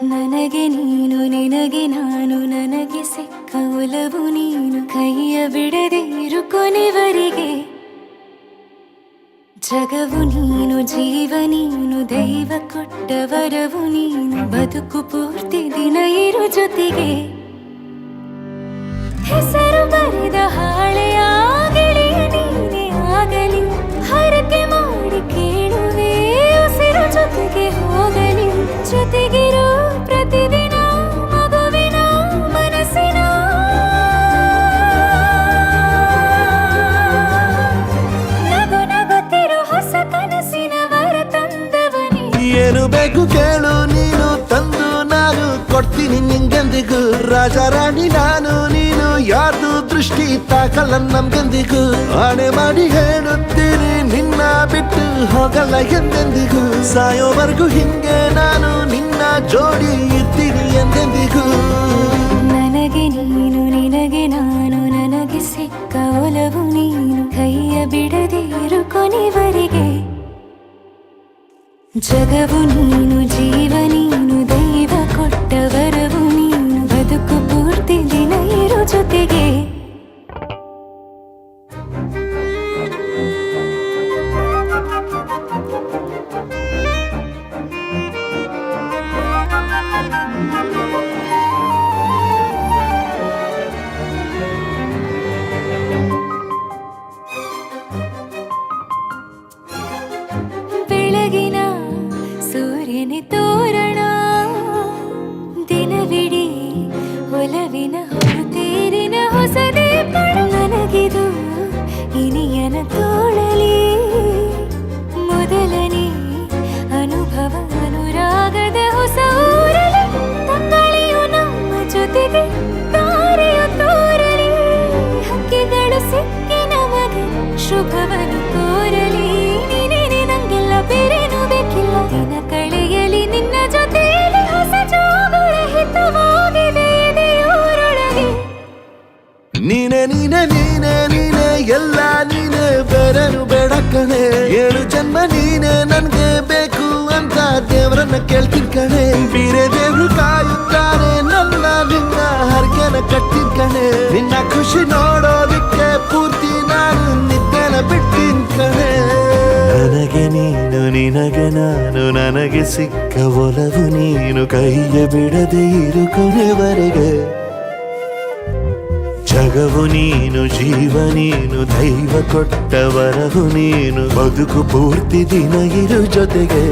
ನನಗೆ ನೀನು ನಿನಗೆ ನಾನು ನನಗೆ ಸಿಕ್ಕ ಒಲವು ನೀನು ಕೈಯ ಬಿಡದೆ ಇರು ಕೊನೆವರೆಗೆ ಜಗವು ನೀನು ಜೀವ ನೀನು ದೈವ ಕೊಟ್ಟ ವರವು ನೀನು ಬದುಕು ಪೂರ್ತಿ ದಿನ ಇರು ಜೊತೆಗೆ ಹೆಸರು ಬರೆದ ಹಾಳೆಯ ಗೆಳೆಯ ನೀನೇ ಆಗಲಿ ಹರಕೆ ಮಾಡಿ ಕೇಳುವೆ ಉಸಿರು ಜೊತೆಗೆ ಹೋಗಲಿ ಜೊತೆಗಿರೋ ಪ್ರತಿದಿನ ಮಗುವಿನ ಮನಸ್ಸಿನ ನಗು ನಗುತ್ತಿರೋ ಹೊಸ ಕನಸಿನ ವರ ತಂದವನೇ ಏನು ಬೇಕು ಕೇಳು ನೀನು ತಂದು ನಾನು ಕೊಡ್ತೀನಿ ನಿಂಗೆಂದಿಗೂ ರಾಜ ರಾಣಿ ನಾನು ನೀನು ಯಾರ್ದು ದೃಷ್ಟಿ ತಾಕಲ್ಲ ನಮ್ಗೆಂದಿಗೂ ಆಣೆ ಮಾಡಿ ಹೇಳುತ್ತೀನಿ ನಿನ್ನ ಬಿಟ್ಟು ಹೋಗಲ್ಲ ಎಂದೆಂದಿಗೂ ಸಾಯೋವರೆಗೂ ಹಿಂಗೆ ನಾನು ನಿನ್ನ ಜೋಡಿ ಇರ್ತೀನಿ ಎಂದೆಂದಿಗೂ ನನಗೆ ನೀನು ನಿನಗೆ ನಾನು ನನಗೆ ಸಿಕ್ಕ ಒಲವು ನೀನು ಕೈಯ ಬಿಡದೆ ಇರು ಕೊನೆವರೆಗೆ ಜಗವು ನೀನು ಜೀವ ನೀನು ದೈವ ಕೊಟ್ಟ ವರವು ನೀನು ಬದುಕು ಪೂರ್ತಿ ದಿನ ಇರು ಜೊತೆಗೆ ಬೆಳಗಿನ ಸೂರ್ಯನ ತೋರಣ ದಿನವಿಡೀ ಒಲವಿನ ಹೊರತೇರಿನ ಹೊಸದೇ ಪಡ ನನಗಿದು ಇನಿಯನ ತೋಳಲಿ ಮೊದಲನೇ ಅನುಭವ ಅನುರಾಗದ ಹೊಸ ಊರಲಿ ತಂಗಳಿಯು ನಮ್ಮ ಜೊತೆಗೆ ತಾರೆಯು ತೋರಲಿ ಹಕ್ಕಿಗಳು ಸಿಕ್ಕಿ ನಮಗೆ ಶುಭವನ್ನು ಕೋರಲಿ ಬೇರೇನು ಬೇಕಿಲ್ಲ ದಿನ ಕಳೆಯಲಿ ನಿನ್ನ ಜೊತೆಯಲ್ಲಿ ಹೊಸ ಜೋಗುಳ ಹಿತವಾಗಿದೆ ದೇವರೊಳಗೆ ನೀನೆ ನೀನೆ ನೀನೆ ನೀನೆ ಎಲ್ಲ ನೀನೆ ಬೇರೆನು ಬೇಡ ಕಣೆ 7 ಜನ್ಮ ನೀನೆ ನನ್ಗೆ ಬೇಕು ಅಂತ ದೇವರನ್ನ ಕೇಳ್ತೀನಿ ಕಣೆ ಬೇರೆ ದೇವ್ರು ಕಾಯುತ್ತಾರೆ ನನ್ನ ನಿನ್ನ ಹರಕೆನ ಕಟ್ತೀನಿ ಕಣೆ ನಿನ್ನ ಖುಷಿ ನೋಡೋದಿಕ್ಕೆ ಪೂರ್ತಿ ನಾನು ನಿದ್ದೆನ ಬಿಡ್ತೀನಿ ಕಣೆ ನನಗೆ ನೀನು ನಿನಗೆ ನಾನು ನನಗೆ ಸಿಕ್ಕ ಒಲವು ನೀನು ಕೈಯ ಬಿಡದೆ ಇರು ಕೊನೆವರೆಗೆ ಜಗವು ನೀನು ಜೀವ ನೀನು ದೈವ ಕೊಟ್ಟ ವರವು ನೀನು ಬದುಕು ಪೂರ್ತಿ ದಿನ ಇರು ಜೊತೆಗೆ